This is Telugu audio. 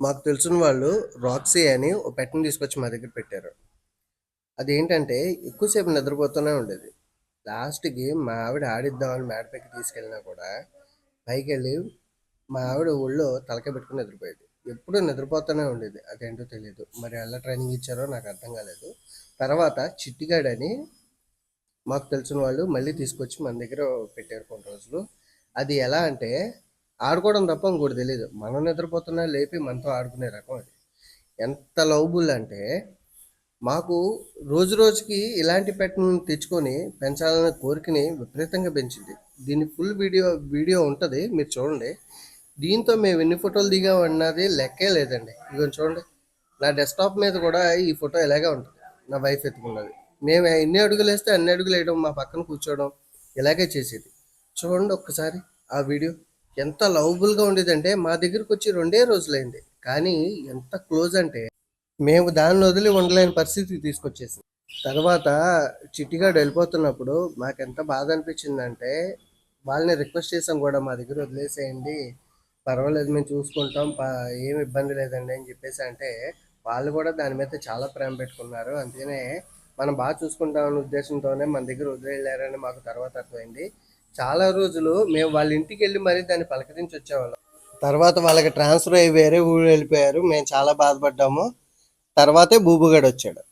మాకు తెలిసిన వాళ్ళు రాక్సీ అని ఓ పెట్టని తీసుకొచ్చి మా దగ్గర పెట్టారు. అదేంటంటే ఎక్కువసేపు నిద్రపోతూనే ఉండేది. లాస్ట్‌కి మా ఆవిడ ఆడిద్దామని మేడ పైకి తీసుకెళ్ళినా కూడా పైకెళ్ళి మా ఆవిడ ఒళ్ళో తలకాయ పెట్టుకొని నిద్రపోయేది. ఎప్పుడూ నిద్రపోతూనే ఉండేది. అదేంటో తెలీదు. మరి ఎలా ట్రైనింగ్ ఇచ్చారో నాకు అర్థం కాలేదు. తర్వాత చిట్టిగాడని మాకు తెలిసిన వాళ్ళు మళ్ళీ తీసుకొచ్చి మన దగ్గర పెట్టారు కొన్ని రోజులు. అది ఎలా అంటే ఆడుకోవడం తప్ప ఇంకోటి తెలీదు. మనం నిద్రపోతున్నా లేపి మనతో ఆడుకునే రకం అది. ఎంత లవబుల్ అంటే మాకు రోజు రోజుకి ఇలాంటి పెట్టను తెచ్చుకొని పెంచాలనే కోరికని విపరీతంగా పెంచింది. దీని ఫుల్ వీడియో ఉంటుంది, మీరు చూడండి. దీంతో మేము ఎన్ని ఫోటోలు దిగామన్నది లెక్కే లేదండి. ఇదిగోండి చూడండి, నా డెస్క్టాప్ మీద కూడా ఈ ఫోటో ఇలాగే ఉంటుంది. నా వైఫ్ ఎత్తుకున్నది. మేము ఎన్ని అడుగులు వేస్తే అన్ని అడుగులు వేయడం, మా పక్కన కూర్చోవడం ఇలాగే చేసేది. చూడండి ఒక్కసారి ఆ వీడియో. ఎంత లవబుల్గా ఉండేదంటే మా దగ్గరకు వచ్చి 2 రోజులైంది, కానీ ఎంత క్లోజ్ అంటే మేము దాన్ని వదిలి ఉండలేని పరిస్థితికి తీసుకొచ్చేసింది. తర్వాత చిట్టిగాడు వెళ్ళిపోతున్నప్పుడు మాకెంత బాధ అనిపించిందంటే వాళ్ళని రిక్వెస్ట్ చేసాం కూడా, మా దగ్గర వదిలేసేయండి, పర్వాలేదు మేము చూసుకుంటాం, ఏమి ఇబ్బంది లేదండి అని చెప్పేసి అంటే వాళ్ళు కూడా దాని మీద చాలా ప్రేమ పెట్టుకున్నారు. అందుకనే మనం బాగా చూసుకుంటామనే ఉద్దేశంతోనే మన దగ్గర వదిలేళ్ళారని మాకు తర్వాత అర్థమైంది. చాలా రోజులు మేము వాళ్ళ ఇంటికి వెళ్ళి మరీ దాన్ని పలకరించి వచ్చేవాళ్ళం. తర్వాత వాళ్ళకి ట్రాన్స్ఫర్ అయ్యి వేరే ఊరు వెళ్ళిపోయారు. మేము చాలా బాధపడ్డాము. తర్వాతే బూబుగాడు వచ్చాడు.